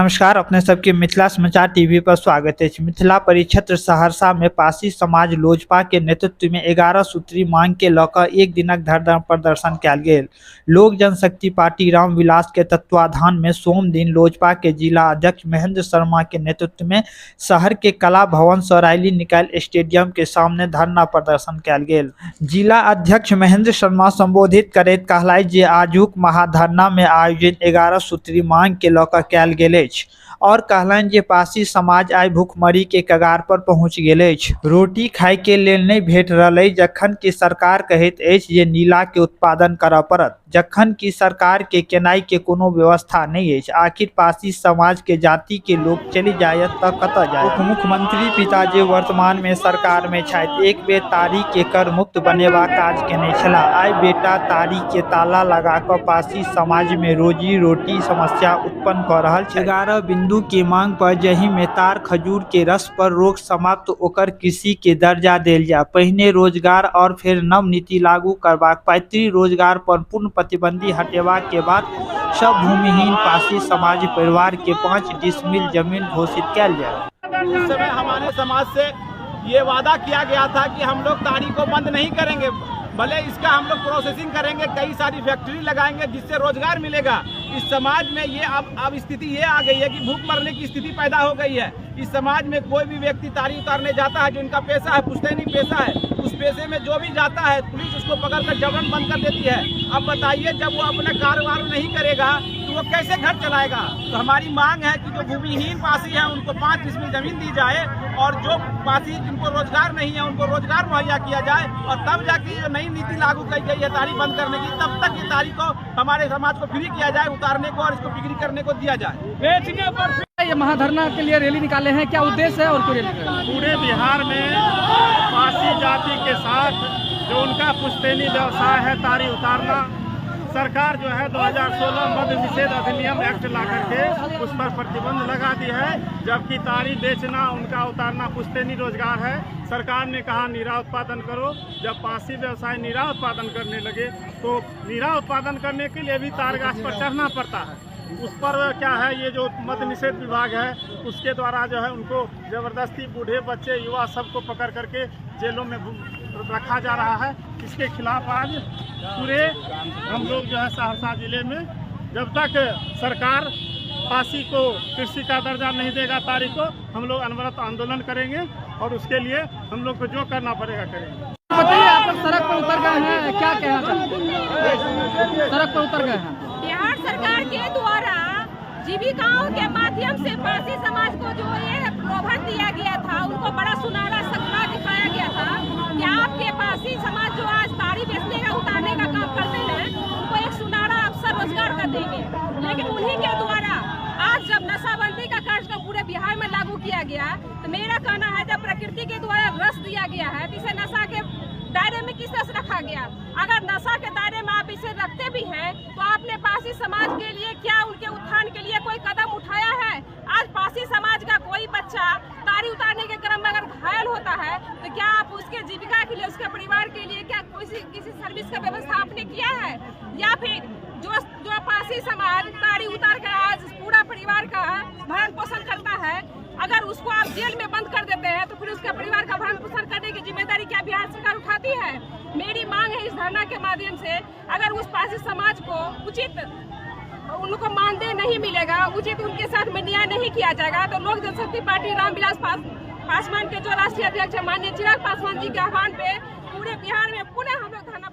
नमस्कार, अपने सबके मिथिला समाचार टीवी पर स्वागत है। मिथिला परिक्षेत्र सहरसा में पासी समाज लोजपा के नेतृत्व में 11 सूत्री मांग के लऽ एक दिनक धरना प्रदर्शन कयल गेल। लोक जनशक्ति पार्टी रामविलास के तत्वाधान में सोम दिन लोजपा के जिला अध्यक्ष महेंद्र शर्मा के नेतृत्व में शहर के कला भवन सँ रैली निकालि स्टेडियम के सामने धरना प्रदर्शन कयल गेल। जिला अध्यक्ष महेंद्र शर्मा संबोधित करैत कहलथि जे आजुक महाधरना में आयोजित 11 सूत्री मांग के लऽ कयल गेल अछि और कहलनि जे पासी समाज आइ भुखमरी के कगार पर पहुंच गेल अछि। रोटी खाय के लेल नहीं भेट रहल अछि, जखन कि सरकार कहैत अछि जे नीला के उत्पादन करय पड़त, जखन कि सरकार के केनाई के कोनो व्यवस्था नहीं अछि। आखिर पासी समाज के जाति के लोग चली जायत तऽ कतऽ जायत। उप मुख्यमंत्री पिताजी वर्तमान में सरकार में छथि। एक बेर तारी के कर मुक्त बनेबाक काज केने छलाह। आइ बेटा तारी के ताला लगा कऽ पासी समाज में रोजी रोटी समस्या उत्पन्न कऽ रहल छै। 11 बिंदु के मांग पर जहि में तार खजूर के रस पर रोक समाप्त ओकर कृषि के दर्जा देल जाय, पहिने रोजगार और फिर नव नीति लागू करबाक, पैतृक रोजगार पर पूर्ण प्रतिबंधी हटेबाक के बाद सब भूमिहीन पासी समाज परिवार के 5 डिसमिल जमीन घोषित किया जाए। उस समय हमारे समाज से ये वादा किया गया था कि हम लोग ताड़ी को बंद नहीं करेंगे, भले इसका हम लोग प्रोसेसिंग करेंगे, कई सारी फैक्ट्री लगाएंगे जिससे रोजगार मिलेगा। इस समाज में ये अब स्थिति ये आ गई है कि भूख मरने की स्थिति पैदा हो गई है। इस समाज में कोई भी व्यक्ति ताड़ी उतारने जाता है, जो इनका पेशा है, पुश्तैनी पेशा है, उस पेशे में जो भी जाता है पुलिस उसको पकड़कर जबरन बंद कर देती है। अब बताइए, जब वो अपने कारोबार नहीं करेगा तो वो कैसे घर चलाएगा। तो हमारी मांग है कि जो भूमिहीन पासी है उनको 5 डिसमिल जमीन दी जाए और जो पासी जिनको रोजगार नहीं है उनको रोजगार मुहैया किया जाए, और तब जाके जो नई नीति लागू की गई है ताड़ी बंद करने की, तब तक ये ताड़ी को हमारे समाज को फ्री किया जाए, उतारने को और इसको बिक्री करने को दिया जाए। बेचने पर ये महाधरना के लिए रैली निकाले हैं, क्या उद्देश्य है और क्यों रैली? पूरे बिहार में पासी जाति के साथ जो उनका पुश्तैनी व्यवसाय है ताड़ी उतारना, सरकार जो है 2016 मद्य निषेध अधिनियम एक्ट ला करके उस पर प्रतिबंध लगा दी है, जबकि ताड़ी बेचना उनका उतारना पुश्तैनी रोजगार है। सरकार ने कहा नीरा उत्पादन करो। जब पासी व्यवसाय नीरा उत्पादन करने लगे तो नीरा उत्पादन करने के लिए भी तारगाछ पर चढ़ना पड़ता है। उस पर क्या है, ये जो मद्य निषेध विभाग है उसके द्वारा जो है उनको जबरदस्ती बूढ़े बच्चे युवा सबको पकड़ करके जेलों में रखा जा रहा है। इसके खिलाफ आज पूरे हम लोग जो है सहरसा जिले में जब तक सरकार पासी को कृषि का दर्जा नहीं देगा ताड़ी को, हम लोग अनवरत आंदोलन करेंगे और उसके लिए हम लोग को जो करना पड़ेगा करेंगे। बताइए, आप लोग सड़क पर उतर गए हैं, क्या कहना चाहते हैं? सड़क पर उतर गए हैं। बिहार सरकार के द्वारा जीविकाओं के माध्यम से पासी समाज को जो ये प्रलोभन दिया गया था, उनको बड़ा सुनहरा सपना दिखाया गया था कि आपके पासी समाज जो आज ताड़ी बेचने का उतारने का काम करते हैं उनको एक सुनहरा अवसर रोजगार कर देंगे। लेकिन उन्हीं के द्वारा आज जब नशाबंदी का कार्यक्रम पूरे बिहार में लागू किया गया, तो मेरा कहना है जब प्रकृति के द्वारा रस दिया गया है तो इसे नशा के दायरे में किस तरह से रखा गया। अगर नशा के दायरे में आप इसे रखते भी हैं तो आपने पासी समाज के लिए क्या उनके उत्थान के लिए कोई कदम उठाया है? आज पासी समाज का कोई बच्चा ताड़ी उतारने के क्रम में अगर घायल होता है तो क्या आप उसके जीविका के लिए, उसके परिवार के लिए क्या किसी सर्विस का व्यवस्था आपने किया है? या फिर जो पासी समाज ताड़ी उतार कर आज पूरा परिवार का भरण पोषण करता है, अगर उसको आप जेल में बंद कर देते हैं तो फिर उसके परिवार का भरण पोषण करने की जिम्मेदारी क्या बिहार सरकार उठाती है? मेरी मांग है इस धरना के माध्यम से, अगर उस पासी समाज को उचित उनको मानदेय नहीं मिलेगा, उचित उनके साथ में न्याय नहीं किया जाएगा, तो लोक जनशक्ति पार्टी रामविलास पासवान के जो राष्ट्रीय अध्यक्ष माननीय चिराग पासवान जी के आह्वान पे पूरे बिहार में पुनः हम लोग धरना